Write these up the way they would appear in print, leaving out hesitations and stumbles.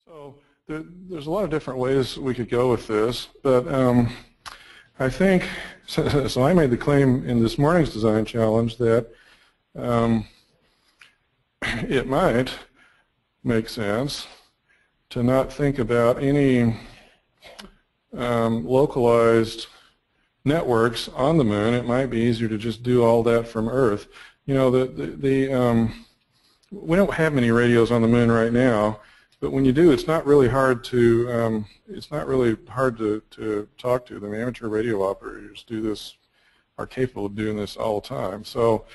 So there's a lot of different ways we could go with this, but I think, so I made the claim in this morning's design challenge that it might make sense to not think about any localized networks on the moon. It might be easier to just do all that from Earth. You know, we don't have many radios on the moon right now, but when you do, it's not really hard to talk to them. Amateur radio operators do this, are capable of doing this all the time. So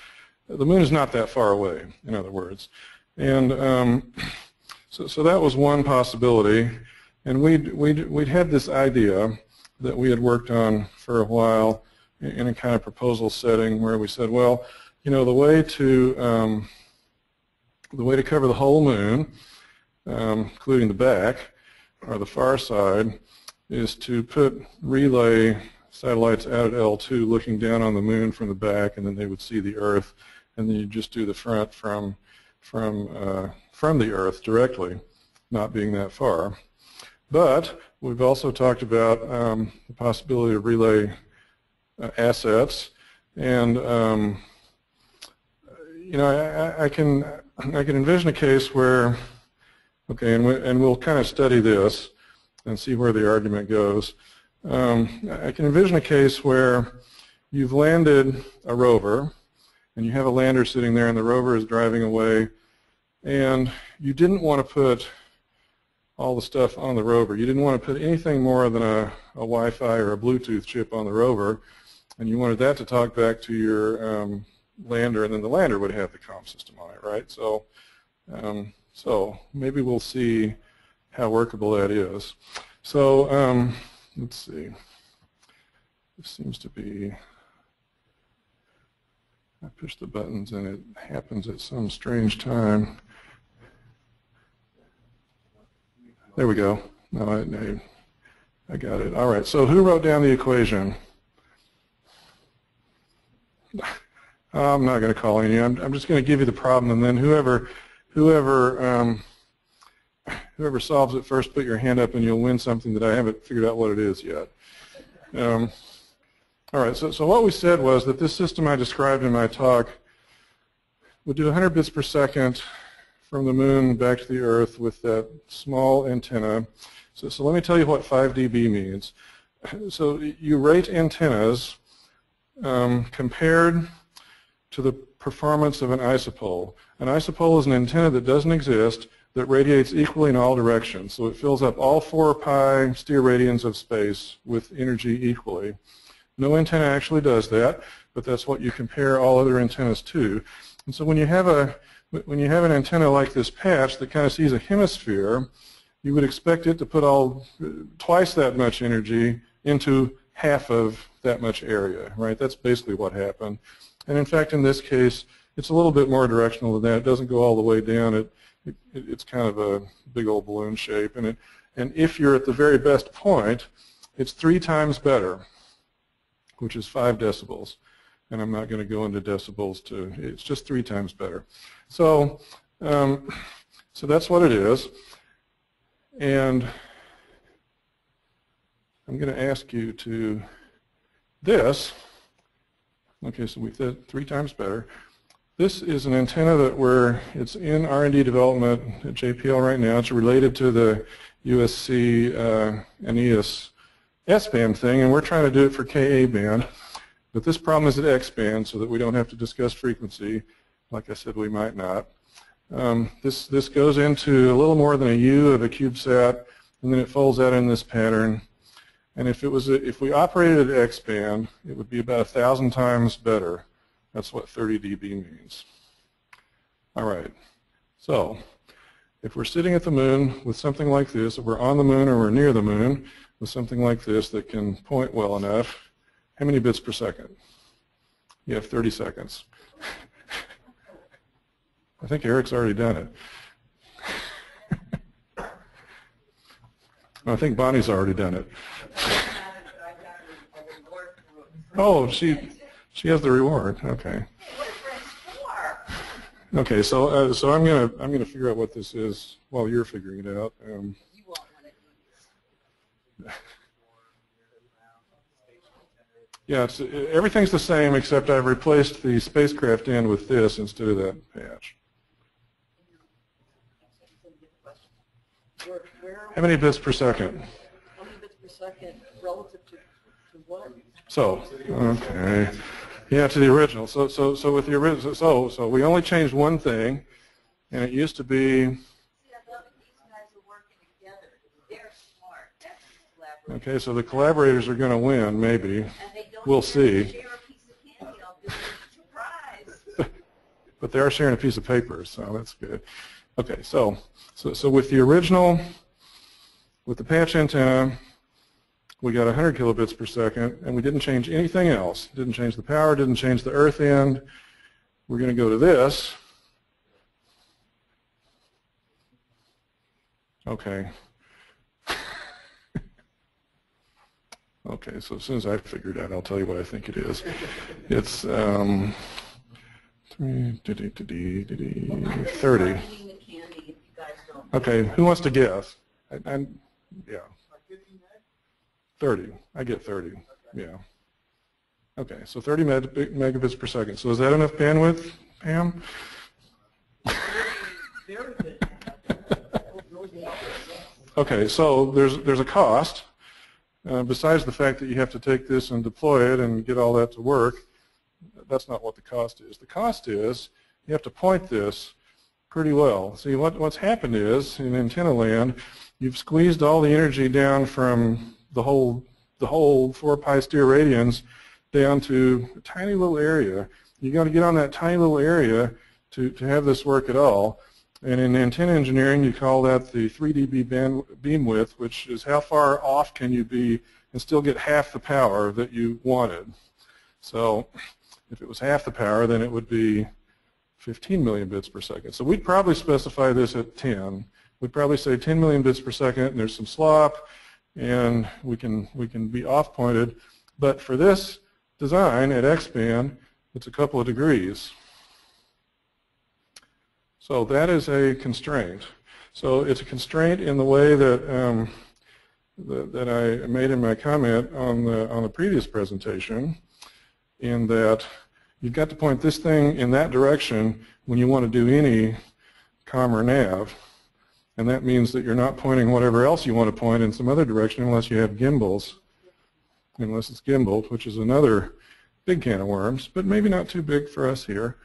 the moon is not that far away, in other words. And so that was one possibility. And we'd had this idea that we had worked on for a while in a kind of proposal setting where we said, well, you know, the way to cover the whole moon, including the back or the far side, is to put relay satellites out at L2 looking down on the moon from the back, and then they would see the Earth, and then you just do the front from the Earth directly, not being that far. But we've also talked about the possibility of relay assets, and you know, I can envision a case where, okay, and we'll kind of study this and see where the argument goes. I can envision a case where you've landed a rover, and you have a lander sitting there, and the rover is driving away, and you didn't want to put all the stuff on the rover. You didn't want to put anything more than a Wi-Fi or a Bluetooth chip on the rover, and you wanted that to talk back to your lander, and then the lander would have the comm system on it, right? So, so maybe we'll see how workable that is. So let's see. This seems to be, I push the buttons and it happens at some strange time. There we go. No, I got it. All right, so who wrote down the equation? I'm not going to call on you. I'm just going to give you the problem, and then whoever solves it first, put your hand up, and you'll win something that I haven't figured out what it is yet. All right, so what we said was that this system I described in my talk would do 100 bits per second from the moon back to the Earth with that small antenna. So let me tell you what 5 dB means. So you rate antennas compared to the performance of an isopole. An isopole is an antenna that doesn't exist, that radiates equally in all directions. So it fills up all 4 pi steeradians of space with energy equally. No antenna actually does that, but that's what you compare all other antennas to. And so when you have an antenna like this patch that kind of sees a hemisphere, you would expect it to put twice that much energy into half of that much area, right? That's basically what happened. And in fact, in this case, it's a little bit more directional than that. It doesn't go all the way down. It's kind of a big old balloon shape. And if you're at the very best point, it's 3 times better, which is 5 decibels. And I'm not going to go into decibels it's just 3 times better. So, so that's what it is. And I'm going to ask you to this. Okay, so we said 3 times better. This is an antenna that it's in R&D development at JPL right now. It's related to the USC NES S-band thing, and we're trying to do it for Ka band. But this problem is at X band, so that we don't have to discuss frequency. Like I said, we might not. This goes into a little more than a U of a Cubesat, and then it folds out in this pattern. And if we operated at X band, it would be about 1,000 times better. That's what 30 dB means. All right. So if we're sitting at the moon with something like this, if we're on the moon or we're near the moon with something like this that can point well enough, how many bits per second? You have 30 seconds. I think Eric's already done it. I think Bonnie's already done it. Oh, she has the reward. Okay. Okay, so I'm gonna figure out what this is while you're figuring it out. You won't want to Yeah, everything's the same except I've replaced the spacecraft end with this instead of that patch. How many bits per second? How many bits per second relative to what? So, okay. Yeah, to the original. So with the original, so we only changed one thing, and it used to be. See, I love it. These guys are working together. They're smart. That's collaboration. Okay, so the collaborators are going to win, maybe. And they don't We'll share see. a piece of candy. I'll give you a surprise. But they are sharing a piece of paper, so that's good. Okay, so with the original, with the patch antenna, we got 100 kilobits per second, and we didn't change anything else. Didn't change the power, didn't change the earth end. We're going to go to this. Okay. Okay, so as soon as I figure it out, I'll tell you what I think it is. It's 30. Okay, who wants to guess? Yeah. 30. I get 30. Yeah. Okay, so 30 megabits per second. So is that enough bandwidth, Pam? Very good. Okay, so there's a cost. Besides the fact that you have to take this and deploy it and get all that to work, that's not what the cost is. The cost is you have to point this pretty well. See, what's happened is, in antenna land, you've squeezed all the energy down from the whole 4 pi steer radians down to a tiny little area. You've got to get on that tiny little area to have this work at all. And in antenna engineering, you call that the 3 dB beam width, which is how far off can you be and still get half the power that you wanted. So if it was half the power, then it would be 15 million bits per second. So we'd probably specify this at 10. We'd probably say 10 million bits per second, and there's some slop, and we can be off-pointed. But for this design at X-band, it's a couple of degrees. So that is a constraint. So it's a constraint in the way that that I made in my comment on the previous presentation, in that you've got to point this thing in that direction when you want to do any comm or nav, and that means that you're not pointing whatever else you want to point in some other direction unless you have gimbals, unless it's gimbaled, which is another big can of worms, but maybe not too big for us here.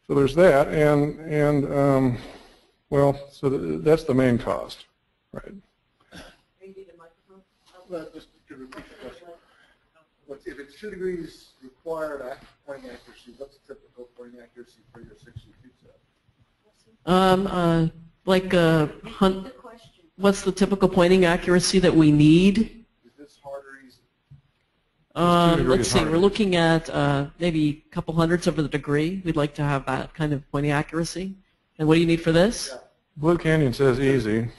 So there's that, and well, so that's the main cost, right? Well, just to repeat the question. If it's 2 degrees required pointing accuracy, what's the typical pointing accuracy for your 6U Cubesat? What's the typical pointing accuracy that we need? Is this hard or easy? Let's see, we're looking at maybe a couple hundredths of a degree. We'd like to have that kind of pointing accuracy. And what do you need for this? Yeah. Blue Canyon says easy.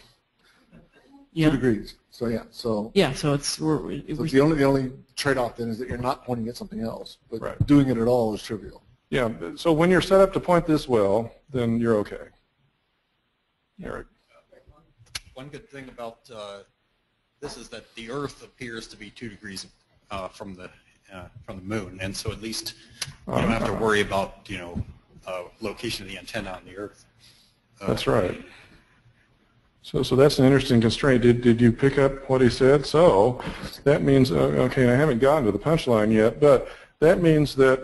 Yeah. 2 degrees. So yeah. So yeah. So it's so the only trade-off then is that you're not pointing at something else, but right. Doing it at all is trivial. Yeah. So when you're set up to point this well, then you're okay. Eric. One good thing about this is that the Earth appears to be 2 degrees from the moon, and so at least you don't have to worry about location of the antenna on the Earth. That's right. So that's an interesting constraint. Did you pick up what he said? So that means, okay, I haven't gotten to the punchline yet, but that means that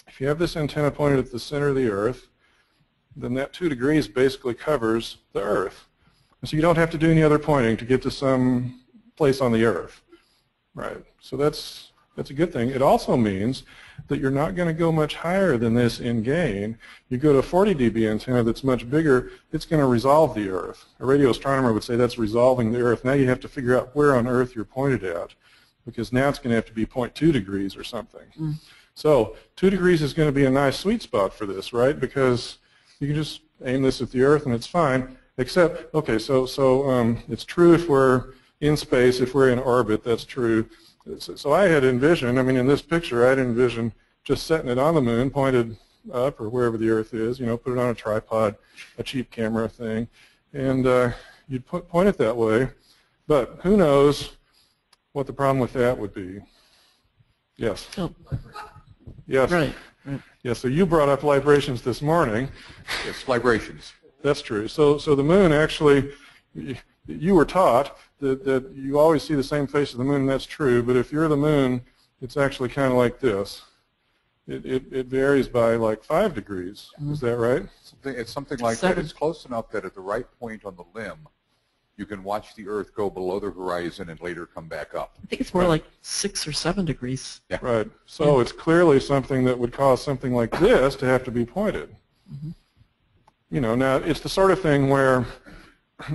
if you have this antenna pointed at the center of the Earth, then that 2 degrees basically covers the Earth. And so you don't have to do any other pointing to get to some place on the Earth. Right. So that's a good thing. It also means that you're not going to go much higher than this in gain. You go to a 40 dB antenna that's much bigger, it's going to resolve the Earth. A radio astronomer would say that's resolving the Earth. Now you have to figure out where on Earth you're pointed at, because now it's going to have to be 0.2 degrees or something. Mm. So 2 degrees is going to be a nice sweet spot for this, right? Because you can just aim this at the Earth and it's fine, except, okay, so it's true if we're in space, if we're in orbit, that's true. So I had envisioned, I mean, in this picture, I'd envisioned just setting it on the moon, pointed up or wherever the Earth is, put it on a tripod, a cheap camera thing, and you'd point it that way. But who knows what the problem with that would be? Yes. Oh. Yes. Right. Yeah, so you brought up librations this morning. Yes, librations. That's true. So the moon actually, you were taught that you always see the same face of the moon, and that's true, but if you're the moon, it's actually kind of like this. It varies by like 5 degrees. Is that right? It's something like that. It's close enough that at the right point on the limb, you can watch the Earth go below the horizon and later come back up. I think it's more like 6 or 7 degrees. Yeah. Right. So it's clearly something that would cause something like this to have to be pointed. Now it's the sort of thing where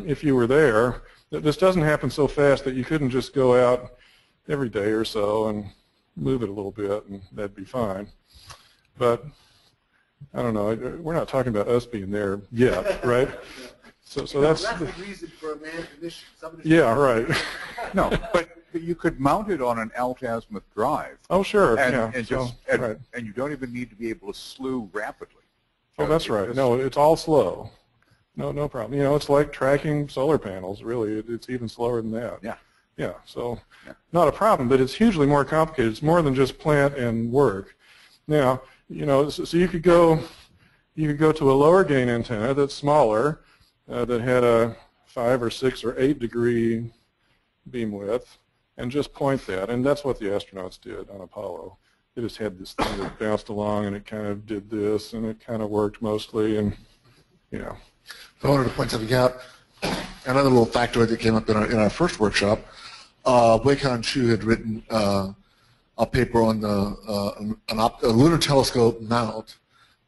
if you were there, this doesn't happen so fast that you couldn't just go out every day or so and move it a little bit and that'd be fine. But I don't know, we're not talking about us being there yet, right? So that's the reason for a manned mission. Yeah, right. No, but you could mount it on an alt-azimuth drive. Oh, sure. And, yeah. and, and you don't even need to be able to slew rapidly. Oh, that's right. No, it's all slow. No problem. It's like tracking solar panels, really. It's even slower than that. Yeah. Yeah, so not a problem, but it's hugely more complicated. It's more than just plant and work. Now, so you could go to a lower gain antenna that's smaller, that had a 5 or 6 or 8 degree beam width, and just point that. And that's what the astronauts did on Apollo. They just had this thing that bounced along, and it kind of did this, and it kind of worked mostly, and So I wanted to point something out. Another little factoid that came up in our first workshop. Wei-Kan Chu had written a paper on a lunar telescope mount,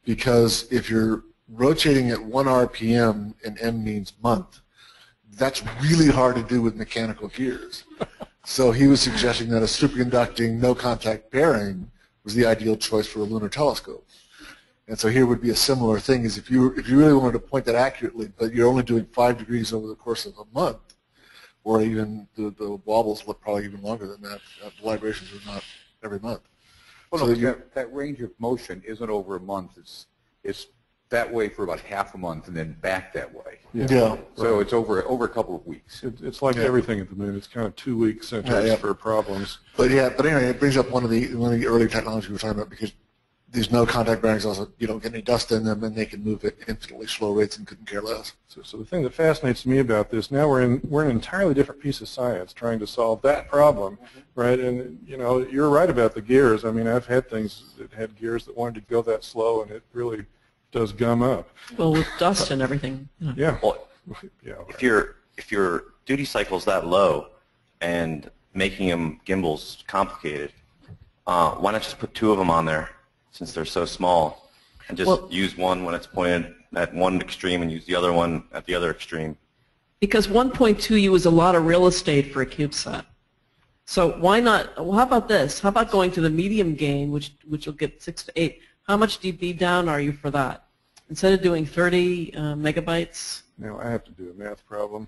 because if you're rotating at 1 RPM and M means month, that's really hard to do with mechanical gears. So he was suggesting that a superconducting no-contact bearing was the ideal choice for a lunar telescope. And so here would be a similar thing, is if you really wanted to point that accurately, but you're only doing 5 degrees over the course of a month, or even the wobbles look probably even longer than that. The librations are not every month. Well, So no, that range of motion isn't over a month. It's that way for about half a month and then back that way. Yeah. So it's over a couple of weeks. it's like everything at the moon. It's kind of 2-week centers for problems. But anyway, it brings up one of the early technologies we were talking about, because these no contact bearings also, you don't get any dust in them, and they can move at infinitely slow rates and couldn't care less. So the thing that fascinates me about this, now we're in an entirely different piece of science trying to solve that problem, right? And you're right about the gears. I mean, I've had things that had gears that wanted to go that slow, and it really does gum up. Well, with dust and everything. Yeah. Well, Yeah. if your duty cycle's that low and making them gimbals complicated, why not just put 2 of them on there, since they're so small, and just use one when it's pointed at one extreme and use the other one at the other extreme? Because 1.2U is a lot of real estate for a CubeSat. So why not, well, how about this? How about going to the medium gain, which will get 6 to 8? How much dB down are you for that? Instead of doing 30 megabytes? Now I have to do a math problem.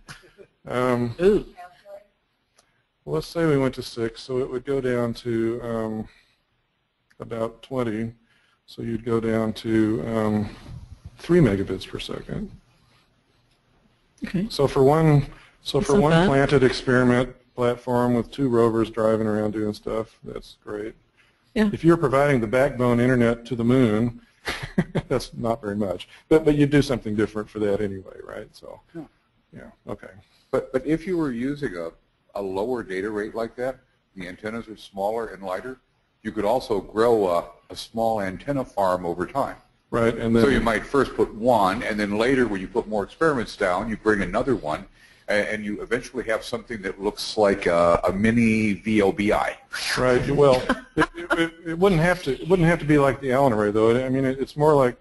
Ooh. Well, let's say we went to 6, so it would go down to about 20. So you'd go down to 3 megabits per second. Okay. So for one not bad. planted experiment platform with 2 rovers driving around doing stuff, that's great. Yeah. If you're providing the backbone internet to the moon, that's not very much. But you do something different for that anyway, right? So, yeah, okay. But if you were using a lower data rate like that, the antennas are smaller and lighter, you could also grow a small antenna farm over time. Right, and then So you might first put one, and then later when you put more experiments down, you bring another one, and you eventually have something that looks like a mini VLBI. right. Well, it wouldn't have to be like the Allen array, though. I mean, it's more like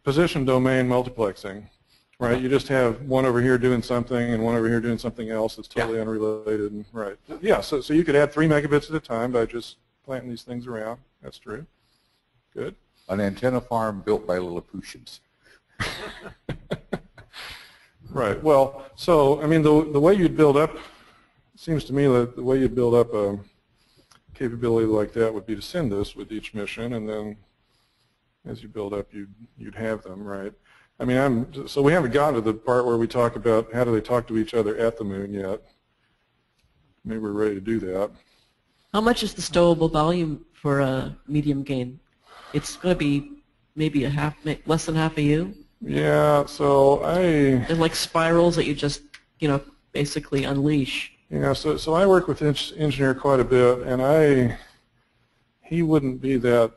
position domain multiplexing, right? You just have one over here doing something and one over here doing something else that's totally unrelated. And right. Yeah. So you could add 3 megabits at a time by just planting these things around. That's true. Good. An antenna farm built by Lilliputians. Right. Well, so I mean, the way you'd build up it seems to me that the way you build up a capability like that would be to send this with each mission, and then as you build up, you'd have them, right? I mean, so we haven't gotten to the part where we talk about how do they talk to each other at the moon yet. Maybe we're ready to do that. How much is the stowable volume for a medium gain? It's going to be maybe less than half a U? Yeah, so They're like spirals that you just, basically unleash. Yeah, so I work with engineer quite a bit, and he wouldn't be that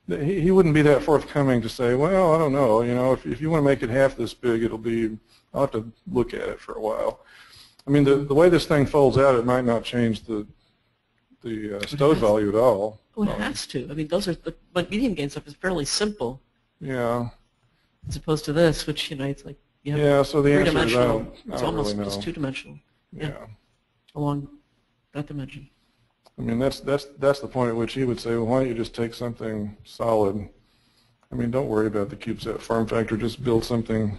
he wouldn't be that forthcoming to say, well, I don't know, if you want to make it half this big, I'll have to look at it for a while. I mean, the way this thing folds out, it might not change the stowed value at all. Oh, it has to. I mean, but medium gain stuff is fairly simple. Yeah. As opposed to this, which, it's like, so the answer is I don't it's almost really know. It's two-dimensional. Yeah. Along that dimension. I mean, that's the point at which he would say, well, why don't you just take something solid? I mean, don't worry about the Cubesat form factor. Just build something.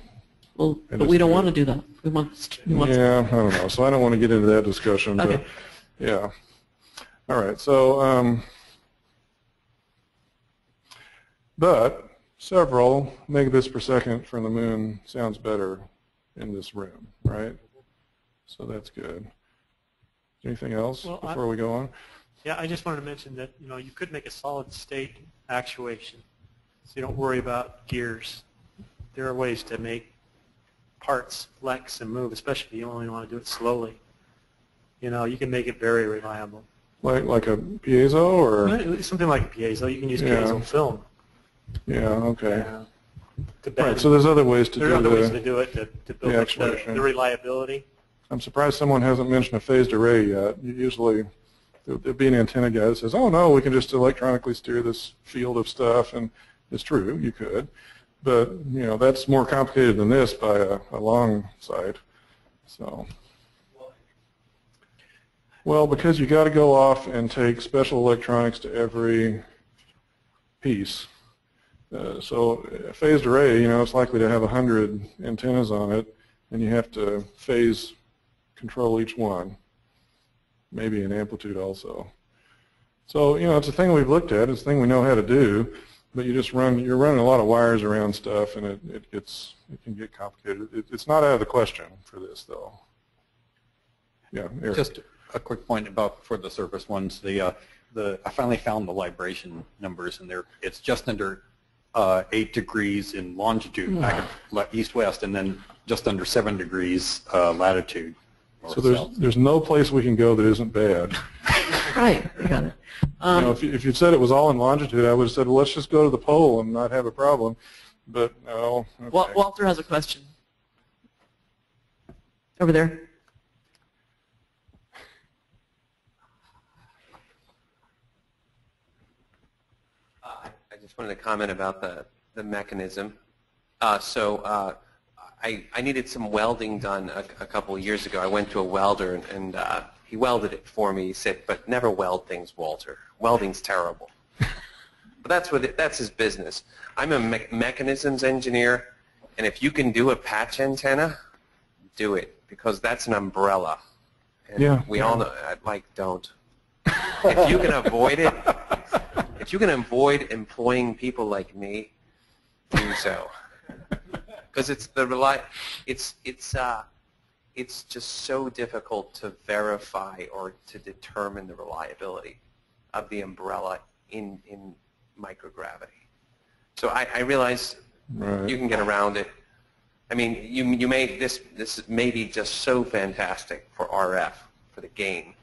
Well, but we don't want to do that. We want yeah, I don't know. So I don't want to get into that discussion. Okay. But yeah. All right. So, but several megabits per second from the moon sounds better in this room, right? So that's good. Anything else before we go on? Yeah, I just wanted to mention that you could make a solid state actuation, so you don't worry about gears. There are ways to make parts flex and move, especially if you only want to do it slowly. You can make it very reliable. Like a piezo or something like a piezo. You can use piezo film. Yeah. Okay. Right. So there's other ways to do it. There are other ways to do it to build up the reliability. I'm surprised someone hasn't mentioned a phased array yet. Usually there'd be an antenna guy that says, oh no, we can just electronically steer this field of stuff, and it's true, you could. But, that's more complicated than this by a long sight. So, well, because you got to go off and take special electronics to every piece. So a phased array, it's likely to have 100 antennas on it, and you have to phase control each one, maybe an amplitude also. So, it's a thing we've looked at, it's a thing we know how to do, but you're running a lot of wires around stuff, and it can get complicated. It's not out of the question for this, though. Yeah, Eric. Just a quick point for the surface ones. I finally found the libration numbers, and it's just under 8 degrees in longitude, back east-west, and then just under 7 degrees latitude. So there's no place we can go that isn't bad. Right, you got it. If you'd said it was all in longitude, I would have said, well, let's just go to the pole and not have a problem. But no. Okay. Walter has a question. Over there. I just wanted to comment about the mechanism. I needed some welding done a couple of years ago. I went to a welder, and he welded it for me. He said, but never weld things, Walter. Welding's terrible. But that's his business. I'm a mechanisms engineer, and if you can do a patch antenna, do it, because that's an umbrella. And we all know, don't. If you can avoid it, if you can avoid employing people like me, do so. Because it's just so difficult to verify or to determine the reliability of the umbrella in microgravity. So I realize you can get around it. I mean, you may this may be just so fantastic for RF, for the gain.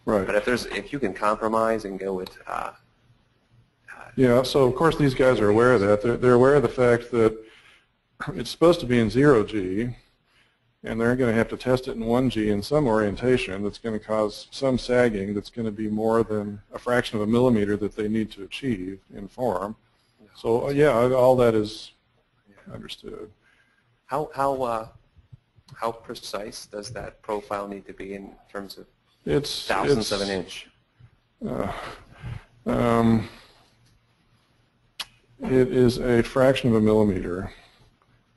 Right. But if you can compromise and go with yeah. So of course these guys are aware of that. They're aware of the fact that it's supposed to be in 0G, and they're going to have to test it in 1G in some orientation that's going to cause some sagging that's going to be more than a fraction of a millimeter that they need to achieve in form. So yeah, all that is understood. How precise does that profile need to be in terms of it's thousandths of an inch? It is a fraction of a millimeter.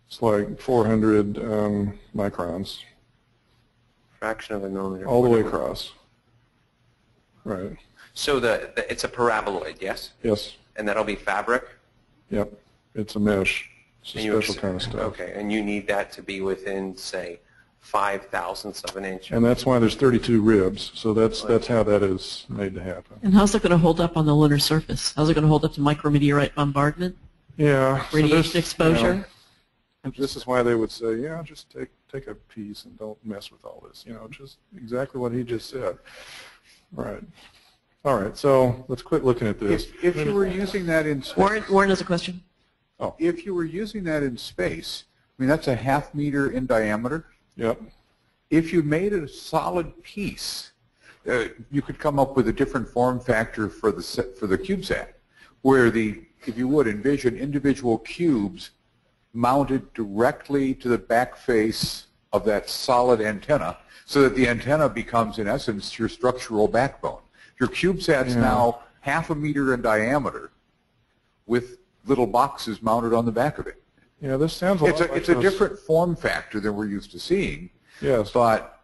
It's like 400 microns. Fraction of a millimeter. all the way across. Right. So it's a paraboloid, yes? Yes. And that'll be fabric? Yep. It's a mesh. It's a special kind of stuff. Okay, and you need that to be within, say, 5/1000ths of an inch. And that's why there's 32 ribs. So that's how that is made to happen. And how's it going to hold up on the lunar surface? How's it going to hold up to micrometeorite bombardment? Yeah. So Radiation exposure? This is why they would say, yeah, just take a piece and don't mess with all this. Just exactly what he just said. Right. All right. So let's quit looking at this. If you were using that in space, Warren has a question. if you were using that in space, I mean, that's a 1/2 meter in diameter. Yep. If you made it a solid piece, you could come up with a different form factor for the Cubesat, where if you would envision individual cubes mounted directly to the back face of that solid antenna, so that the antenna becomes, in essence, your structural backbone. Your Cubesat's now 1/2 meter in diameter, with little boxes mounted on the back of it. Yeah, this sounds a lot like It's a different form factor than we're used to seeing. Yes. But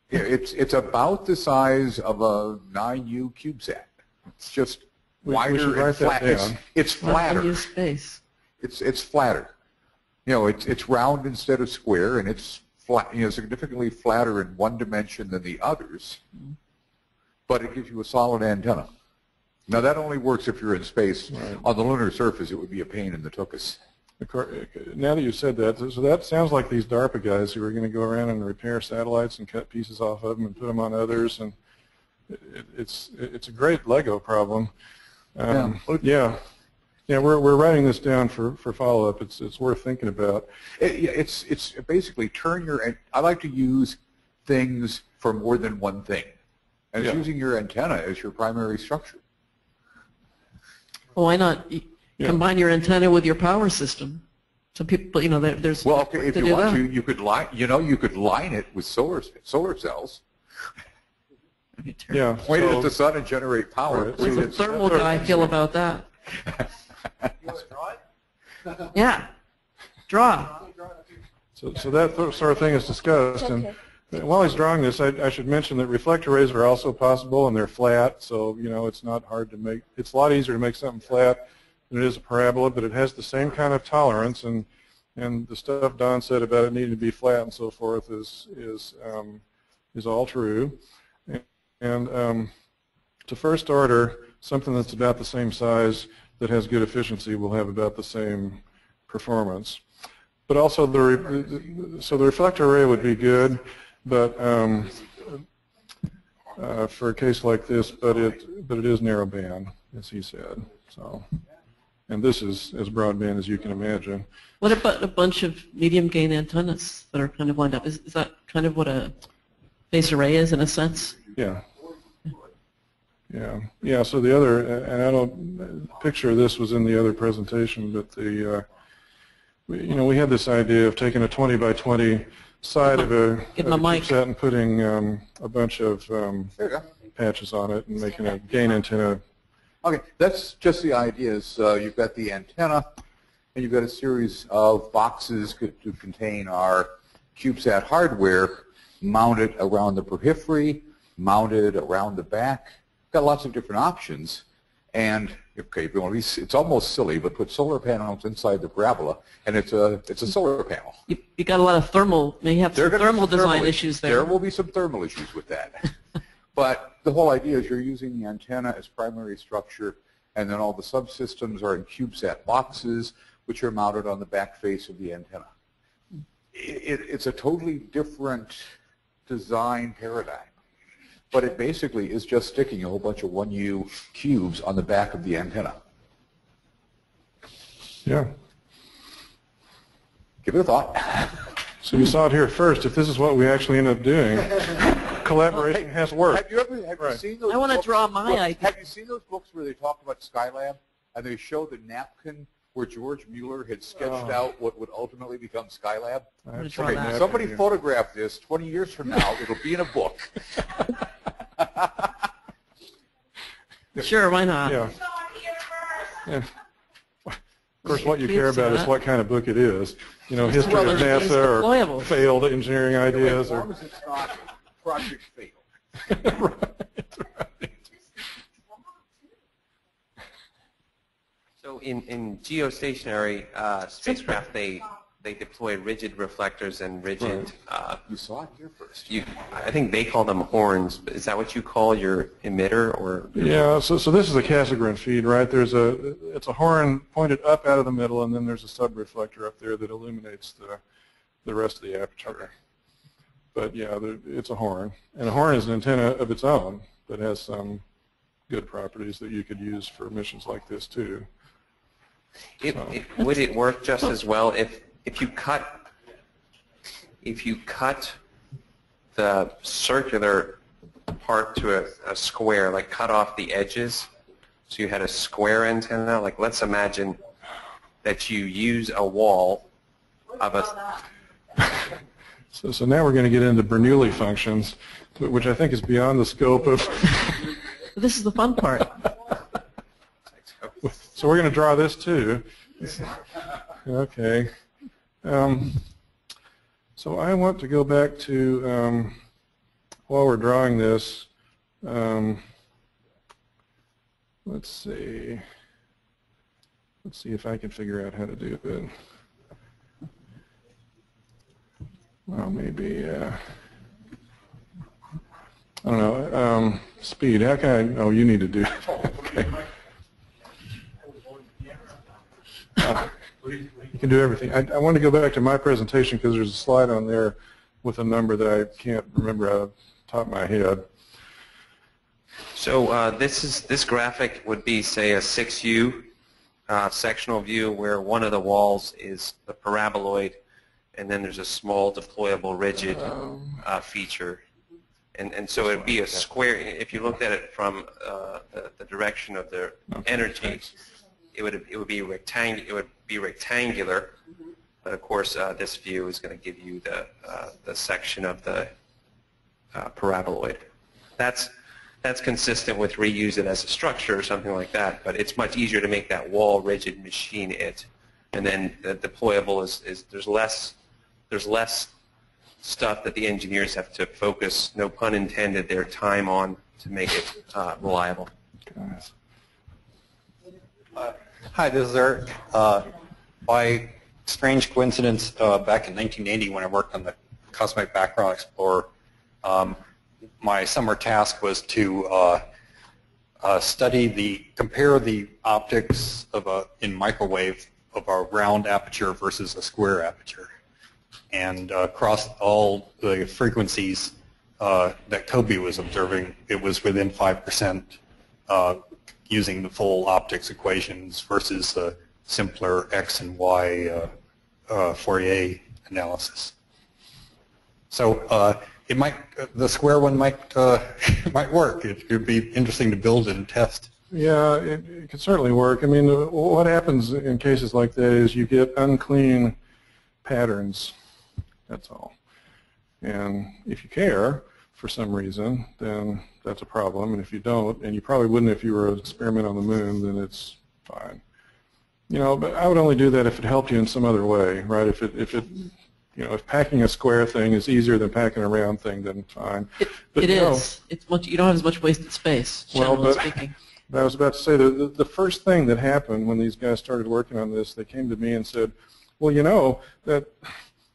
it's about the size of a 9U Cubesat. It's just We wider should and write that flat. down. It's flatter. Use space. It's flatter. It's round instead of square, and it's flat. Significantly flatter in one dimension than the others. But it gives you a solid antenna. Now that only works if you're in space. Right. On the lunar surface, it would be a pain in the tuchus. Now that you said that, so that sounds like these DARPA guys who are going to go around and repair satellites and cut pieces off of them and put them on others, and it's a great Lego problem. Yeah, we're writing this down for follow-up. It's worth thinking about. It's basically I like to use things for more than one thing, and it's using your antenna as your primary structure. Well, why not combine your antenna with your power system? Some people, there's well, okay, if you want to, you could line it with solar cells. Yeah, point it at the sun and generate power. What's the thermal guy feel about that? You want to draw it? Yeah, draw. So that sort of thing is discussed. Okay. And while he's drawing this, I should mention that reflector arrays are also possible, and they're flat. So it's not hard to make. It's a lot easier to make something flat than it is a parabola, but it has the same kind of tolerance. And the stuff Don said about it needing to be flat and so forth is all true. And to first order, something that's about the same size that has good efficiency will have about the same performance. But also so the reflector array would be good, but for a case like this, but it is narrowband, as he said. So, and this is as broadband as you can imagine. What about a bunch of medium gain antennas that are kind of lined up? Is that kind of what a phased array is in a sense? Yeah. Yeah. So the other, and I don't picture this was in the other presentation, but we had this idea of taking a 20 by 20 side of a Cubesat and putting a bunch of patches on it and making a gain antenna. Okay, that's just the idea. Is you've got the antenna, and you've got a series of boxes to contain our Cubesat hardware mounted around the periphery, mounted around the back. Got lots of different options, and okay, if you want to it's almost silly, but put solar panels inside the parabola, and it's a solar panel. You got a lot of thermal. May have some thermal design issues there. There will be some thermal issues with that, but the whole idea is you're using the antenna as primary structure, and then all the subsystems are in Cubesat boxes, which are mounted on the back face of the antenna. It's a totally different design paradigm. But it basically is just sticking a whole bunch of 1U cubes on the back of the antenna. Yeah. Give it a thought. So you saw it here first. If this is what we actually end up doing, collaboration has worked. Have you seen those I want to books? draw my idea. Have you seen those books where they talk about Skylab and they show the napkin where George Mueller had sketched out what would ultimately become Skylab? that. Somebody photograph this 20 years from now. It'll be in a book. Sure, why not? Yeah. Of course, what you care about is what kind of book it is. History of NASA or failed engineering ideas. As long as it's not project failed. Right. So in geostationary spacecraft, they deploy rigid reflectors and rigid. You saw it here first. I think they call them horns. But is that what you call your emitter, or? Yeah. So this is a Cassegrain feed, right? It's a horn pointed up out of the middle, and then there's a subreflector up there that illuminates the rest of the aperture. Okay. But yeah, it's a horn, and a horn is an antenna of its own that has some good properties that you could use for missions like this too. Would it work just as well if you cut the circular part to a square, like cut off the edges, so you had a square antenna? Like, let's imagine that you use a wall of a. So now we're going to get into Bernoulli functions, which I think is beyond the scope of. This is the fun part. So we're going to draw this too. Okay. So I want to go back to, while we're drawing this, let's see if I can figure out how to do it. Well, maybe, I don't know, speed, how can I, oh, you need to do it. Okay. You can do everything. I want to go back to my presentation because there's a slide on there with a number that I can't remember out of the top of my head. So this graphic would be, say, a 6U sectional view where one of the walls is the paraboloid, and then there's a small deployable rigid feature. And so it would be a square. If you looked at it from the direction of the energy, it would be rectangular. It would be rectangular, but of course this view is going to give you the section of the paraboloid. That's consistent with reuse it as a structure or something like that. But it's much easier to make that wall rigid, machine it, and then the deployable is there's less stuff that the engineers have to focus, no pun intended, their time on to make it reliable. Hi, this is Eric. By strange coincidence, back in 1980 when I worked on the Cosmic Background Explorer, my summer task was to compare the optics of in microwave of a round aperture versus a square aperture. And across all the frequencies that Kobe was observing, it was within 5% using the full optics equations versus the simpler X and Y Fourier analysis. So the square one might work. It could be interesting to build it and test. Yeah, it can certainly work. I mean, what happens in cases like that is you get unclean patterns. That's all. And if you care for some reason, then that's a problem. And if you don't, and you probably wouldn't if you were an experiment on the moon, then it's fine. You know, but I would only do that if it helped you in some other way, right? If packing a square thing is easier than packing a round thing, then fine. But it is. It's much. You don't have as much wasted space, generally speaking. I was about to say the first thing that happened when these guys started working on this, they came to me and said, well, you know, that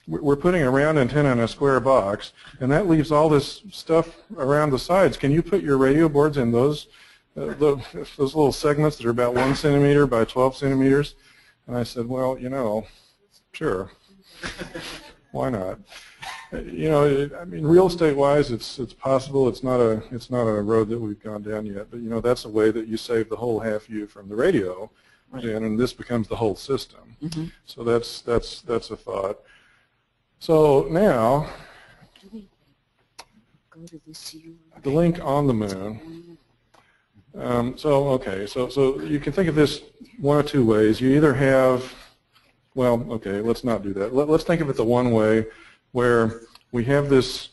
we're putting a round antenna in a square box, and that leaves all this stuff around the sides. Can you put your radio boards in those little segments that are about 1 centimeter by 12 centimeters? And I said, well, you know, sure. Why not? You know, I mean, real estate-wise, it's possible. It's not a road that we've gone down yet. But you know, that's a way that you save the whole half U from the radio, right. And this becomes the whole system. Mm-hmm. So that's a thought. So now, the link on the moon. So you can think of this one of two ways. You either have, well, okay, let's not do that. Let's think of it the one way where we have this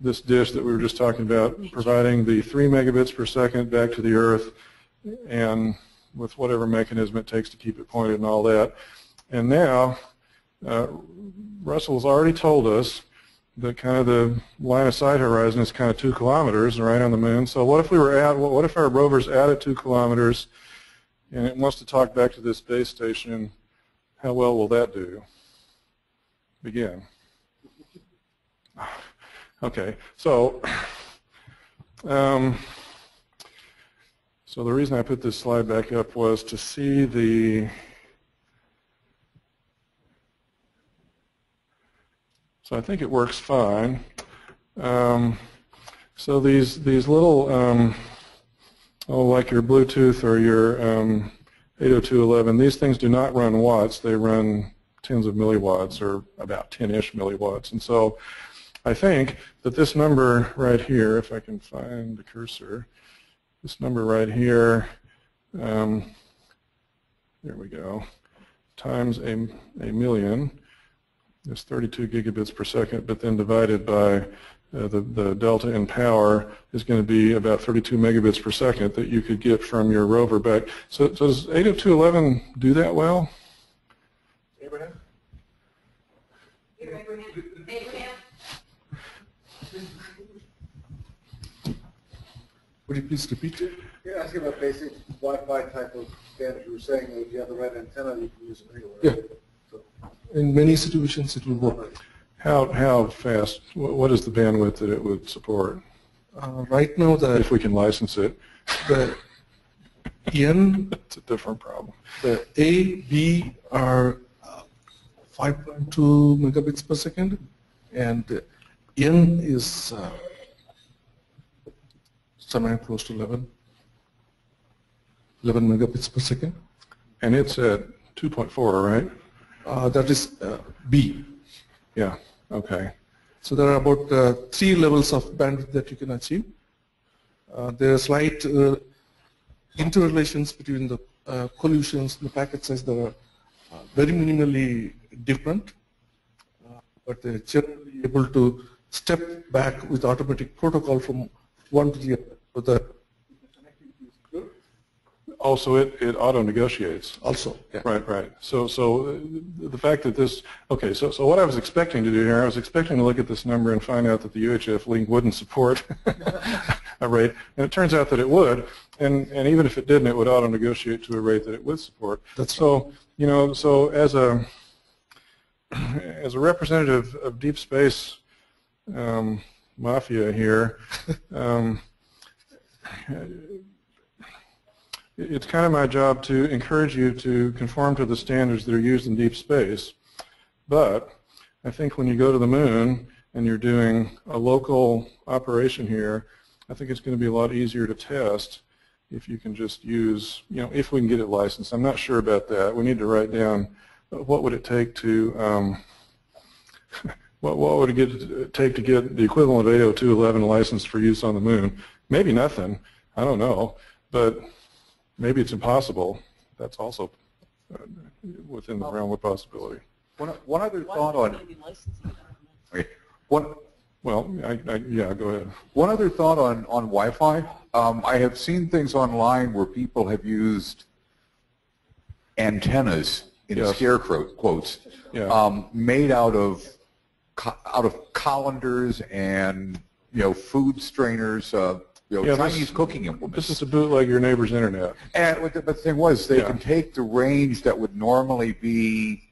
dish that we were just talking about, providing the 3 megabits per second back to the Earth, and with whatever mechanism it takes to keep it pointed and all that. And now, Russell's already told us kind of the line of sight horizon is kind of 2 kilometers right on the moon. So what if we were what if our rover's out at 2 kilometers and it wants to talk back to this base station? How well will that do? Begin. Okay, so so the reason I put this slide back up was to see the so I think it works fine. So these little like your Bluetooth or your 802.11, these things do not run watts. They run tens of milliwatts or about 10-ish milliwatts. And so I think that this number right here, if I can find the cursor, this number right here, there we go, times a million is 32 gigabits per second, but then divided by the delta in power is going to be about 32 megabits per second that you could get from your rover back. So does 802.11 do that well? Abraham? Abraham? Would you please repeat it? You're asking about basic Wi-Fi type of standard. You were saying that if you have the right antenna, you can use it anywhere. Yeah. So, in many situations, it will work. How fast? What is the bandwidth that it would support? Right now, If we can license it. the N, It's a different problem. the A, B are 5.2 megabits per second, and N is somewhere close to 11 megabits per second. And it's at 2.4, right? That is B. Yeah, okay. So there are about 3 levels of bandwidth that you can achieve. There are slight interrelations between the collisions and the packet size that are very minimally different, but they're generally able to step back with automatic protocol from one to the other. So the connectivity is good. Also, it auto-negotiates. Also, yeah. Right. So the fact that this, okay, so what I was expecting to do here, I was expecting to look at this number and find out that the UHF link wouldn't support a rate, and it turns out that it would, and even if it didn't, it would auto-negotiate to a rate that it would support. That's so, you know, so as a representative of deep space mafia here, it's kind of my job to encourage you to conform to the standards that are used in deep space. But I think when you go to the moon and you're doing a local operation here, I think it's going to be a lot easier to test if you can just use, you know, if we can get it licensed. I'm not sure about that. We need to write down what would it take to, what would it take to get the equivalent of 802.11 licensed for use on the moon? Maybe nothing. I don't know. But maybe it's impossible. That's also within the realm of possibility. One other thought on yeah, go ahead. One other thought on Wi-Fi. I have seen things online where people have used antennas in scare quotes made out of colanders and food strainers. Chinese cooking implements. This is to bootleg your neighbor's internet. And but the thing was, they can take the range that would normally be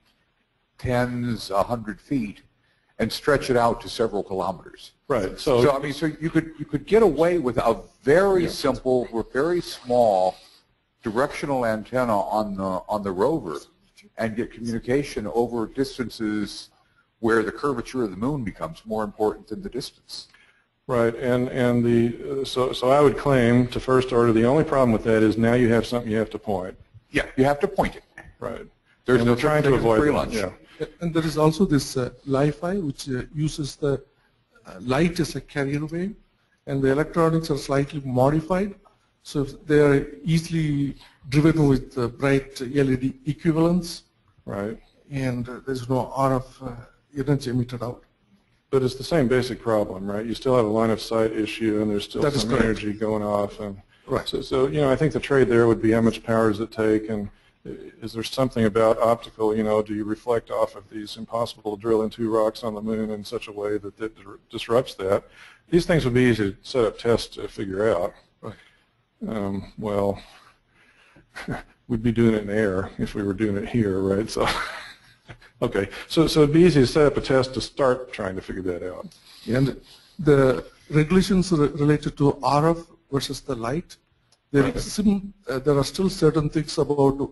tens, 100 feet, and stretch it out to several kilometers. Right. So I mean, so you could get away with a very simple, very small directional antenna on the rover, and get communication over distances where the curvature of the moon becomes more important than the distance. Right, and so I would claim to first order the only problem with that is now you have something you have to point. Yeah, you have to point it. Right. There's no trying to avoid free that. lunch. Yeah. And there is also this Li-Fi, which uses the light as a carrier wave, and the electronics are slightly modified, so they are easily driven with bright LED equivalents. Right. And there's no RF energy emitted out. But it's the same basic problem, right? You still have a line of sight issue, and there's still some energy going off, and right. So I think the trade there would be how much power does it take, and is there something about optical, do you reflect off of these impossible to drill into rocks on the moon in such a way that it disrupts that? These things would be easy to set up tests to figure out. Well, we'd be doing it in air if we were doing it here, right? So, okay, so it'd be easy to set up a test to start trying to figure that out. And the regulations related to RF versus the light, there are still certain things about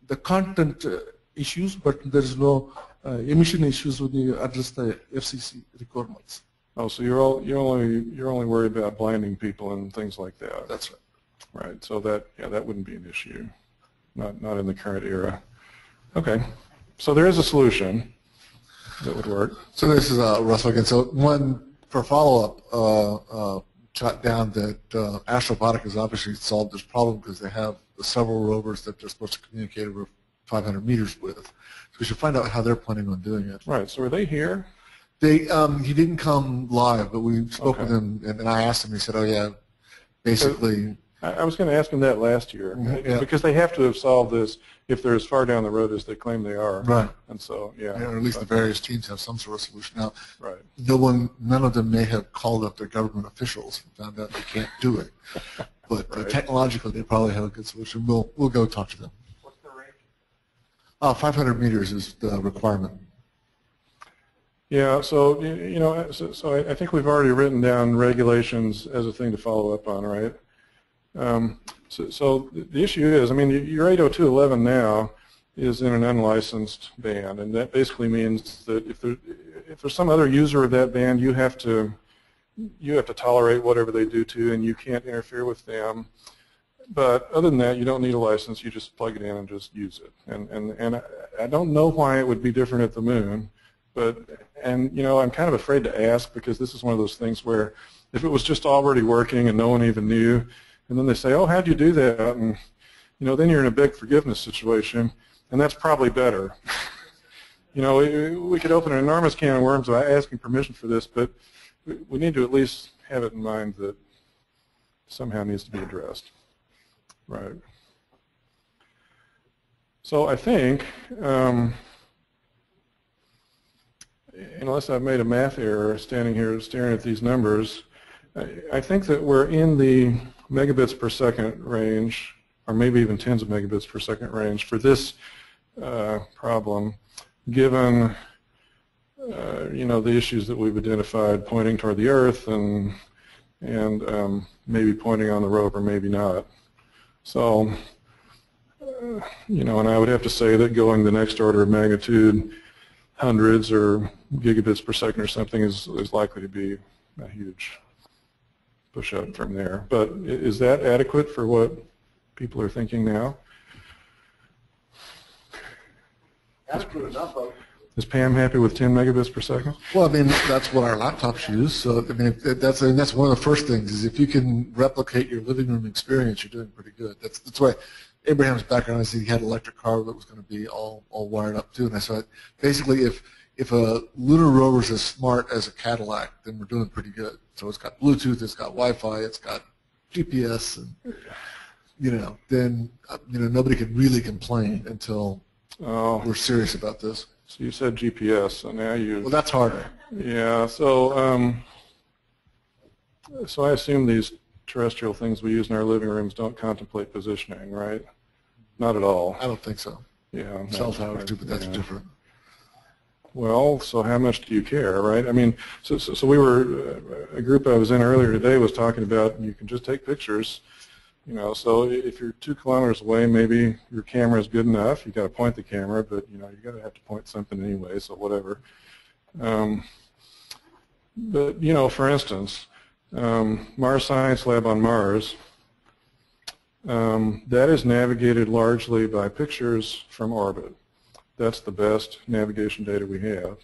the content issues, but there is no emission issues when you address the FCC requirements. Oh, so you're only worried about blinding people and things like that. That's right. Right. So that wouldn't be an issue, not in the current era. Okay. So there is a solution that would work. So this is Russell again. So one for follow-up, jot down that Astrobotic has obviously solved this problem because they have several rovers that they're supposed to communicate over 500 meters with. So we should find out how they're planning on doing it. Right. So are they here? He didn't come live, but we spoke with him, and I asked him. He said, "Oh yeah, basically." I was going to ask him that last year because they have to have solved this if they're as far down the road as they claim they are. Right. And so, or at least the various teams have some sort of solution. Now, right. None of them may have called up their government officials and found out they can't do it. But right. Technologically, they probably have a good solution. We'll go talk to them. What's the range? 500 meters is the requirement. Yeah, so so I think we've already written down regulations as a thing to follow up on, right? So the issue is, I mean, your 802.11 now is in an unlicensed band, and that basically means that if there's some other user of that band, you have to tolerate whatever they do too, and you can't interfere with them. But other than that, you don't need a license. You just plug it in and just use it. And I don't know why it would be different at the moon. But, I'm kind of afraid to ask because this is one of those things where if it was just already working and no one even knew, and then they say, oh, how'd you do that? And, then you're in a big forgiveness situation, and that's probably better. We could open an enormous can of worms by asking permission for this, but we need to at least have it in mind that somehow needs to be addressed. Right. So I think, unless I've made a math error standing here staring at these numbers, I think that we're in the megabits per second range, or maybe even tens of megabits per second range for this problem, given the issues that we've identified pointing toward the Earth and maybe pointing on the rover, maybe not. So, and I would have to say that going the next order of magnitude, hundreds or gigabits per second or something is likely to be a huge push up from there. But is that adequate for what people are thinking now? Adequate enough. Is Pam happy with 10 megabits per second? Well, I mean, that's what our laptops use. So, I mean, that's one of the first things is if you can replicate your living room experience, you're doing pretty good. That's why Abraham's background is he had an electric car that was going to be all wired up too. And I said, basically, if a lunar rover is as smart as a Cadillac, then we're doing pretty good. So it's got Bluetooth, it's got Wi-Fi, it's got GPS, and then nobody could really complain until we're serious about this. So you said GPS, so now you. Well, that's harder. Yeah. So so I assume these terrestrial things we use in our living rooms don't contemplate positioning, right? Not at all. I don't think so. Yeah. Cell towers do, but that's different. Well, so how much do you care, right? I mean, so we were, a group I was in earlier today was talking about you can just take pictures, so if you're 2 kilometers away, maybe your camera is good enough. You got to point the camera, but you got to have to point something anyway, so whatever. But for instance, Mars Science Lab on Mars, that is navigated largely by pictures from orbit. That's the best navigation data we have.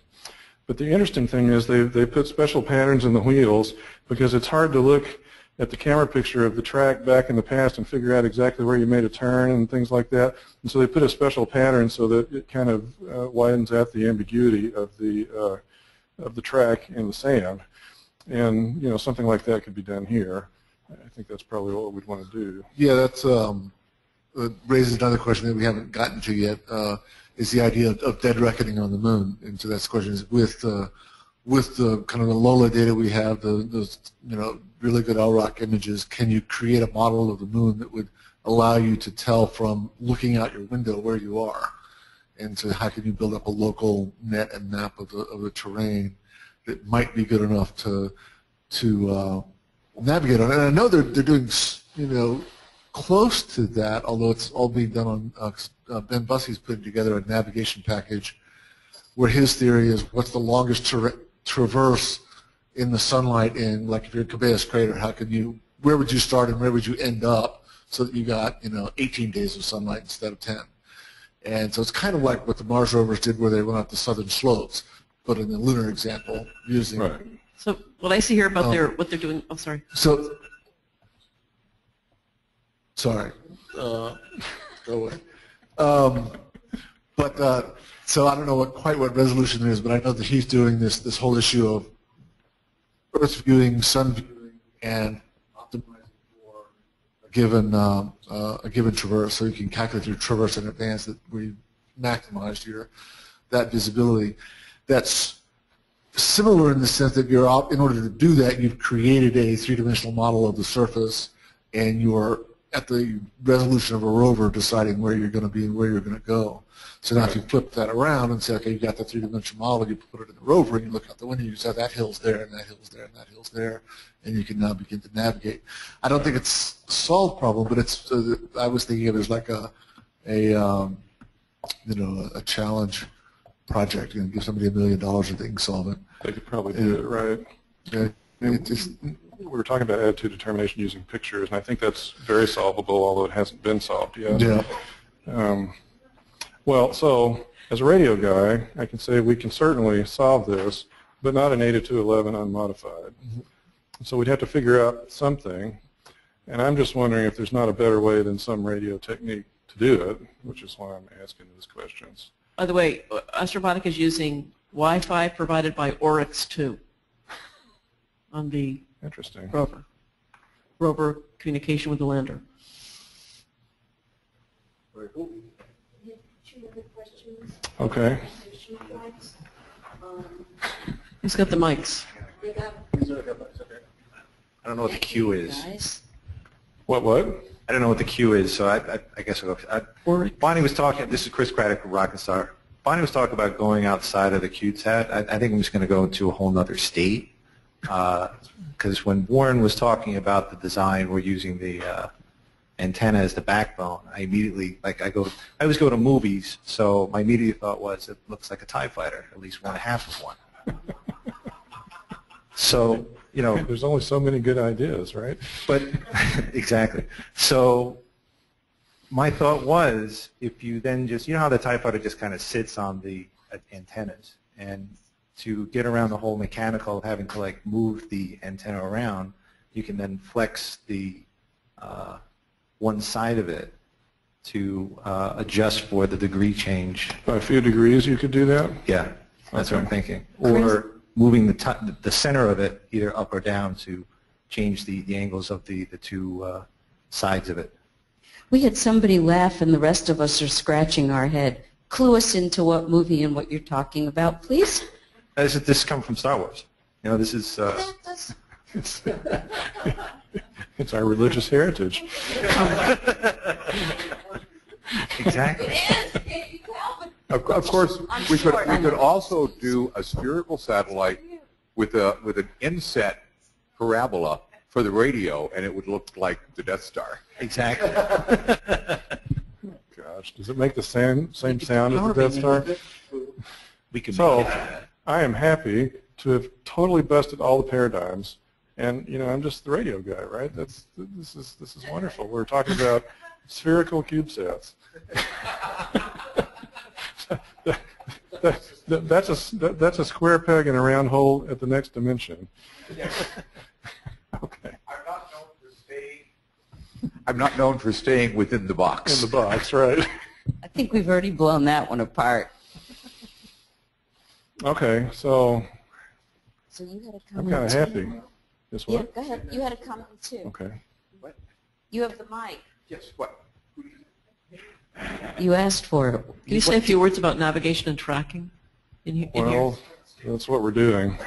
But the interesting thing is they put special patterns in the wheels because it's hard to look at the camera picture of the track back in the past and figure out exactly where you made a turn and things like that. And so they put a special pattern so that it kind of widens out the ambiguity of the track in the sand. And something like that could be done here. I think that's probably what we'd want to do. Yeah, that's raises another question that we haven't gotten to yet, is the idea of dead reckoning on the moon. And so that's the question is with the kind of the LOLA data we have, the really good LROC images, can you create a model of the moon that would allow you to tell from looking out your window where you are? And so how can you build up a local net and map of the terrain that might be good enough to navigate on? And I know they're doing close to that, although it's all being done on Ben Bussey's putting together a navigation package where his theory is what's the longest traverse in the sunlight in, like if you're in Cubesat crater, where would you start and where would you end up so that you got 18 days of sunlight instead of 10. And so it's kind of like what the Mars rovers did where they went out the southern slopes, but in the lunar example using. Right. So what I see here about what they're doing. Oh, sorry. So, sorry. Go away. So I don't know quite what resolution it is, but I know that he's doing this whole issue of Earth viewing, sun viewing, and optimizing for a given traverse. So you can calculate your traverse in advance where you maximize that visibility. That's similar in the sense that in order to do that, you've created a three-dimensional model of the surface, and you're at the resolution of a rover deciding where you're going to be and where you're going to go. So now if you flip that around and say, okay, you got the three-dimensional model, you put it in the rover, and you look out the window, you say that hill's there, and that hill's there, and that hill's there, and you can now begin to navigate. I don't think it's a solved problem, but it's. I was thinking of it as like a challenge project. You know, give somebody $1 million and they can solve it. They could probably do it, right? Okay. We were talking about attitude determination using pictures, and I think that's very solvable, although it hasn't been solved yet. Yeah. Well, so as a radio guy, I can say we can certainly solve this, but not in 802.11 unmodified. Mm-hmm. So we'd have to figure out something, and I'm just wondering if there's not a better way than some radio technique to do it, which is why I'm asking these questions. By the way, Astrobotic is using Wi-Fi provided by Oryx 2 on the Interesting. rover communication with the lander. Very cool. Two other questions. Okay. Who's got the mics? They got I don't know what the Q is. guys. What? I don't know what the Q is, so I guess I'll go. Bonnie was talking, this is Chris Craddock from Rocket Star. Bonnie was talking about going outside of the Cubesat. I think I'm just going to go into a whole other state. Because when Warren was talking about the design, we're using the antenna as the backbone. I immediately, I always go to movies, so my immediate thought was it looks like a TIE fighter, at least one half of one. So, there's only so many good ideas, right? But exactly. So my thought was, if you then just, how the TIE fighter just kind of sits on the antennas, and to get around the whole mechanical of having to move the antenna around, you can then flex the one side of it to adjust for the degree change. By a few degrees you could do that? Yeah, that's what I'm thinking. Chris? Or moving the center of it either up or down to change the angles of the two sides of it. We had somebody laugh and the rest of us are scratching our head. Clue us into what movie and what you're talking about, please. This comes from Star Wars. This is... It's our religious heritage. Exactly. Of course, we could also do a spherical satellite with an inset parabola for the radio, and it would look like the Death Star. Exactly. Gosh, does it make the same sound as the Death Star? We can So, make it that. I am happy to have totally busted all the paradigms, and I'm just the radio guy, right? This is wonderful. We're talking about spherical CubeSats. That's a square peg in a round hole at the next dimension. Okay. I'm not known for staying within the box. In the box, right? I think we've already blown that one apart. Okay, so So you had a I'm comment kind of too. happy. Yes, Yeah, what? go ahead. You had a comment too. Okay. You have the mic. Yes, what? You asked for it. Can you say a few words about navigation and tracking in here? Well, that's what we're doing.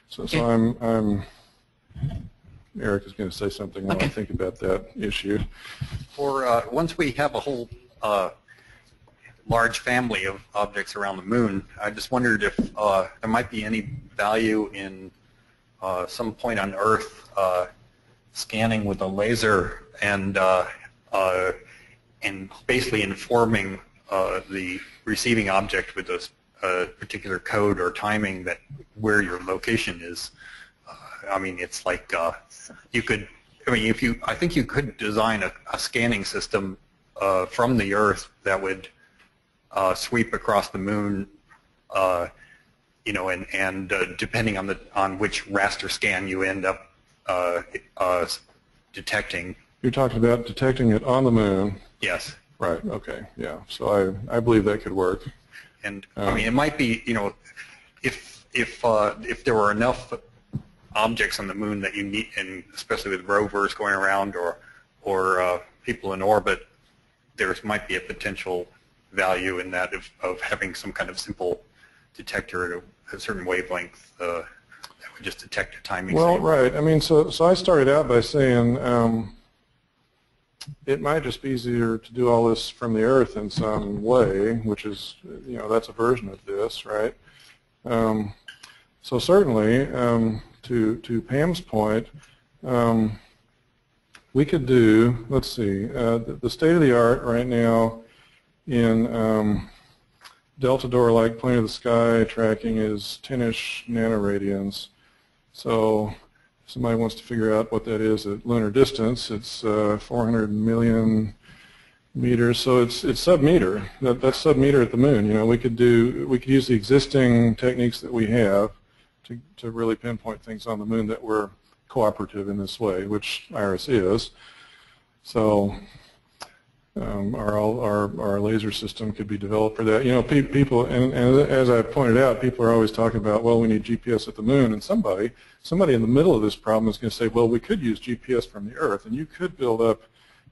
So I'm Eric is going to say something while I think about that issue. For once we have a whole large family of objects around the moon, I just wondered if there might be any value in some point on Earth scanning with a laser and basically informing the receiving object with a particular code or timing that where your location is. I mean, it's like you could. I mean, I think you could design a scanning system from the Earth that would sweep across the moon, you know, and depending on which raster scan you end up detecting. You're talking about detecting it on the moon. Yes. Right. Okay. Yeah. So I believe that could work. And I mean, it might be, you know, if there were enough objects on the moon that you need, and especially with rovers going around or people in orbit, there might be a potential value in that of having some kind of simple detector at a certain wavelength that would just detect your timing. Well, right. I mean, so I started out by saying it might just be easier to do all this from the Earth in some way, which is, you know, that's a version of this, right? So certainly, to Pam's point, we could do, let's see, the state-of-the-art right now in delta door-like plane of the sky tracking is 10-ish nanoradians. So if somebody wants to figure out what that is at lunar distance, it's 400 million meters. So it's sub-meter. That's sub-meter at the moon. You know, we could use the existing techniques that we have to really pinpoint things on the moon that were cooperative in this way, which IRIS is. So our laser system could be developed for that. You know, people, and as I pointed out, people are always talking about, well, we need GPS at the moon, and somebody in the middle of this problem is going to say, well, we could use GPS from the Earth, and you could build up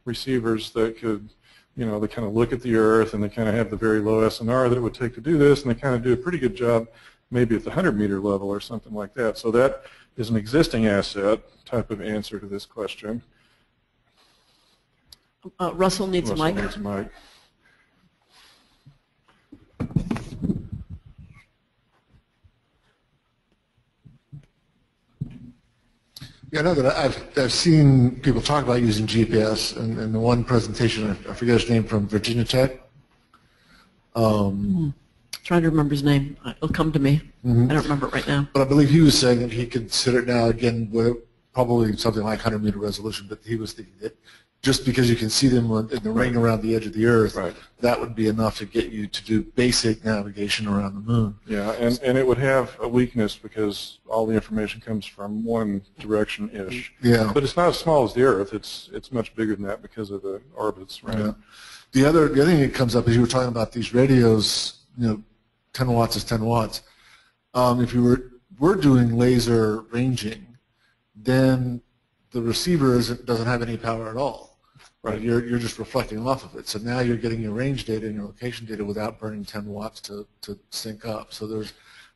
receivers that could, you know, they kind of look at the Earth, and they kind of have the very low SNR that it would take to do this, and they kind of do a pretty good job maybe at the 100-meter level or something like that. So that is an existing asset type of answer to this question. Russell needs a mic. Needs a mic. Yeah, I know that I've seen people talk about using GPS, and the one presentation, I forget his name, from Virginia Tech. Trying to remember his name. It'll come to me. I don't remember it right now. But I believe he was saying that he considered now, again, with probably something like 100-meter resolution, but he was thinking that just because you can see them in the ring around the edge of the Earth, that would be enough to get you to do basic navigation around the moon. Yeah, and it would have a weakness because all the information comes from one direction-ish. Yeah. But it's not as small as the Earth. It's much bigger than that because of the orbits, right? Yeah. The other thing that comes up is you were talking about these radios, you know, 10 watts is 10 watts. If you were doing laser ranging, then the receiver doesn't have any power at all. Right. You're just reflecting off of it. So now you're getting your range data and your location data without burning 10 watts to sync up. So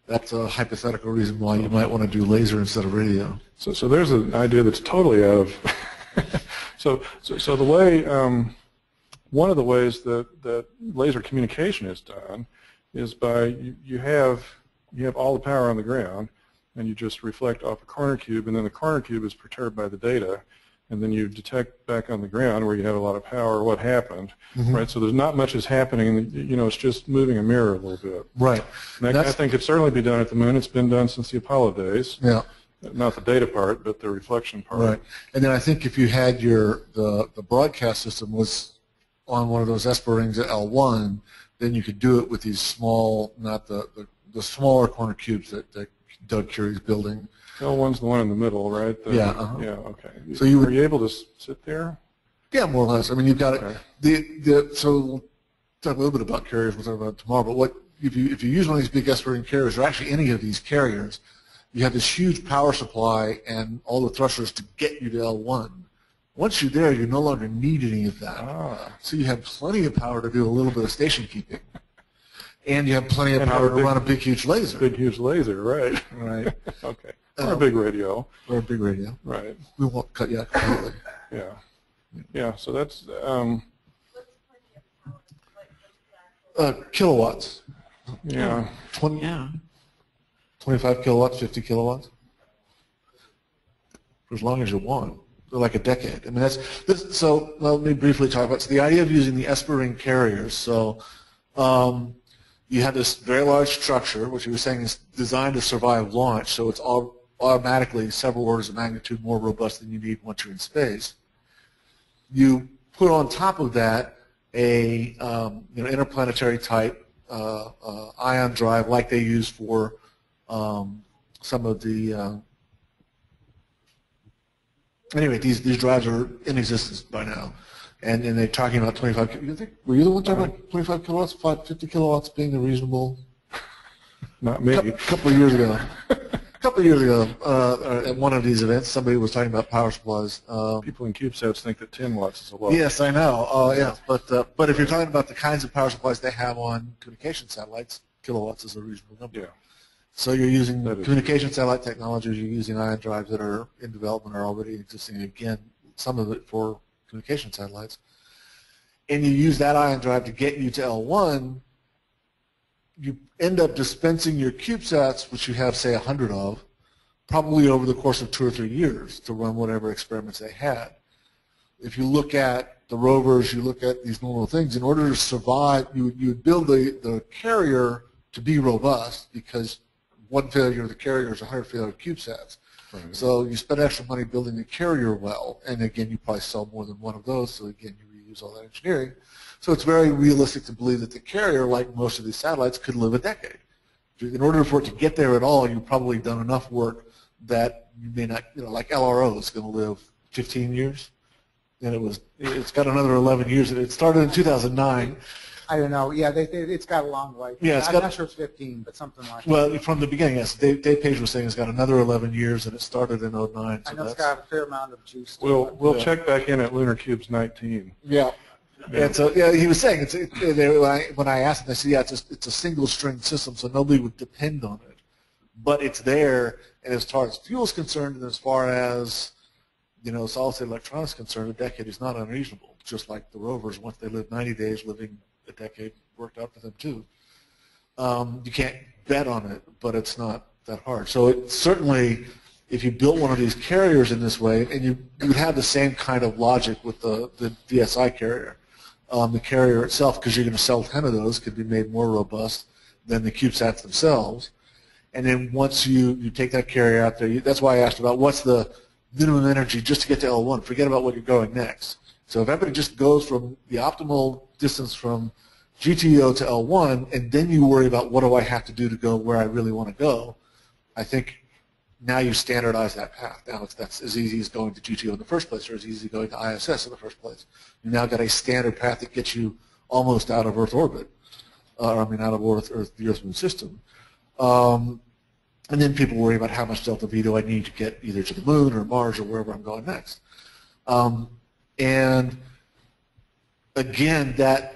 that's a hypothetical reason why you might want to do laser instead of radio. So there's an idea that's totally out of. so the way one of the ways that laser communication is done is by you have all the power on the ground, and you just reflect off a corner cube, and then the corner cube is perturbed by the data, and then you detect back on the ground where you have a lot of power what happened, right? So there's not much is happening, you know, it's just moving a mirror a little bit. Right. And I think it'd certainly be done at the moon. It's been done since the Apollo days. Yeah. Not the data part, but the reflection part. Right. And then I think if you had the broadcast system was on one of those ESPA rings at L1, then you could do it with these small, not the smaller corner cubes that Doug Curie's building. L1's the one in the middle, right? Yeah. Yeah. Okay. So are you able to sit there? Yeah, more or less. I mean, you've got it. So we'll talk a little bit about carriers. We'll talk about it tomorrow. But what if you use one of these big ESPA ring carriers, or actually any of these carriers, you have this huge power supply and all the thrusters to get you to L1. Once you're there, you no longer need any of that. Ah. So you have plenty of power to do a little bit of station keeping. And you have plenty of And power have to run a big, huge laser. Big, huge laser, right. Right. Okay. Or a big radio. Or a big radio. Right. We won't cut you out completely. Yeah. Yeah, so that's, kilowatts. yeah. 25 kilowatts, 50 kilowatts. For as long as you want. For like a decade. I mean, so let me briefly talk about, so the idea of using the Esper ring carriers. So you have this very large structure, which you were saying is designed to survive launch, so it's automatically several orders of magnitude more robust than you need once you're in space. You put on top of that a interplanetary type ion drive like they use for some of the anyway, these drives are in existence by now, and they're talking about 25. Were you the one talking about 25 kilowatts, 50 kilowatts being the reasonable? Not me. A couple of years ago. At one of these events, somebody was talking about power supplies. People in CubeSats think that 10 watts is a lot. Yes, I know. Yeah, but if you're talking about the kinds of power supplies they have on communication satellites, kilowatts is a reasonable number. Yeah. So you're using communication satellite technologies, you're using ion drives that are in development or already existing, again, some of it for communication satellites. And you use that ion drive to get you to L1, you end up dispensing your CubeSats, which you have, say, 100 of, probably over the course of 2 or 3 years to run whatever experiments they had. If you look at the rovers, you look at these normal things, in order to survive, you would build the carrier to be robust because one failure of the carrier is 100 failure of CubeSats. Right. So you spend extra money building the carrier well, and again, you probably sell more than one of those, so again, you reuse all that engineering. So it's very realistic to believe that the carrier, like most of these satellites, could live a decade. In order for it to get there at all, you've probably done enough work that you may not, like LRO is going to live 15 years, and it's got another 11 years. It started in 2009. I don't know. Yeah, it's got a long way. Yeah, I'm not sure it's 15, but something like that. Well, from the beginning, yes. Dave Page was saying it's got another 11 years, and it started in 09. So I know it's got a fair amount of juice. We'll check back in at Lunar Cubes 19. Yeah. And so, yeah, he was saying, when I asked him, I said, yeah, it's a single string system, so nobody would depend on it. But it's there, and as far as fuel is concerned, and as far as, solid-state electronics concerned, a decade is not unreasonable, just like the rovers, once they live 90 days, living a decade worked out for them too. You can't bet on it, but it's not that hard. So it certainly, if you built one of these carriers in this way, and you would have the same kind of logic with the DSI carrier. The carrier itself, because you're going to sell 10 of those, could be made more robust than the CubeSats themselves. And then once you take that carrier out there, that's why I asked about what's the minimum energy just to get to L1. Forget about what you're going next. So if everybody just goes from the optimal distance from GTO to L1, and then you worry about what do I have to do to go where I really want to go, I think now you standardize that path. Now that's as easy as going to GTO in the first place, or as easy as going to ISS in the first place. You now got a standard path that gets you almost out of Earth orbit, out of the Earth Moon system. And then people worry about how much delta V do I need to get either to the Moon or Mars or wherever I'm going next. And again, that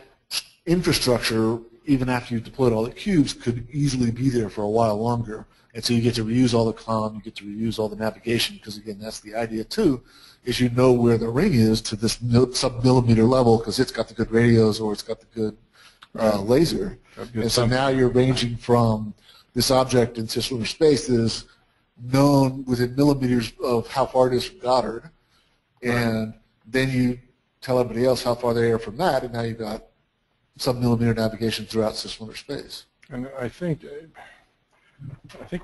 infrastructure, even after you've deployed all the cubes, could easily be there for a while longer. And so you get to reuse all the comm, you get to reuse all the navigation, because again, that's the idea too, is you know where the ring is to this sub-millimeter level, because it's got the good radios or it's got the good laser. And so now you're ranging from this object in cislunar space that is known within millimeters of how far it is from Goddard, and then you tell everybody else how far they are from that, and now you've got sub-millimeter navigation throughout cislunar space. And I think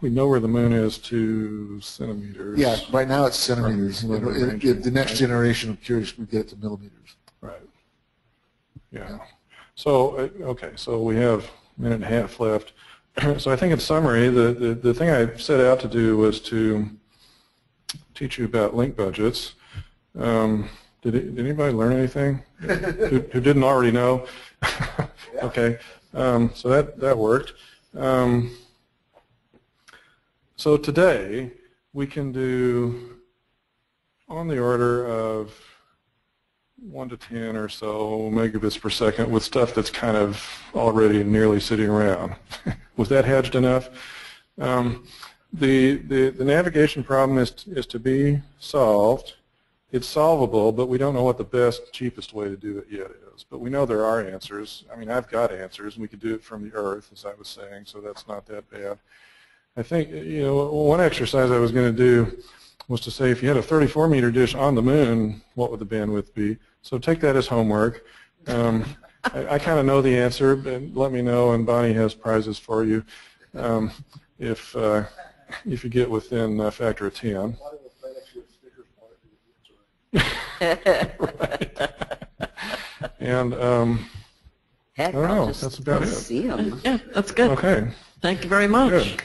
we know where the Moon is to centimeters. Yeah, right now it's centimeters. The next generation of Curious would get it to millimeters. Right. Yeah. So, okay, so we have a minute and a half left. So I think in summary, the thing I set out to do was to teach you about link budgets. Did anybody learn anything who didn't already know? Okay, so that worked. So today we can do on the order of 1 to 10 or so megabits per second with stuff that's kind of already nearly sitting around. Was that hedged enough? The navigation problem is to be solved. It's solvable, but we don't know what the best, cheapest way to do it yet is. But we know there are answers. I mean, I've got answers, and we could do it from the Earth, as I was saying, so that's not that bad. I think, you know, one exercise I was going to do was to say if you had a 34-meter dish on the moon, what would the bandwidth be? So take that as homework. I kind of know the answer, but let me know, and Bonnie has prizes for you if you get within a factor of 10. Right. And Heck, I don't I'll know. just That's about it. see 'em. Yeah, that's good. Okay. Thank you very much. Good.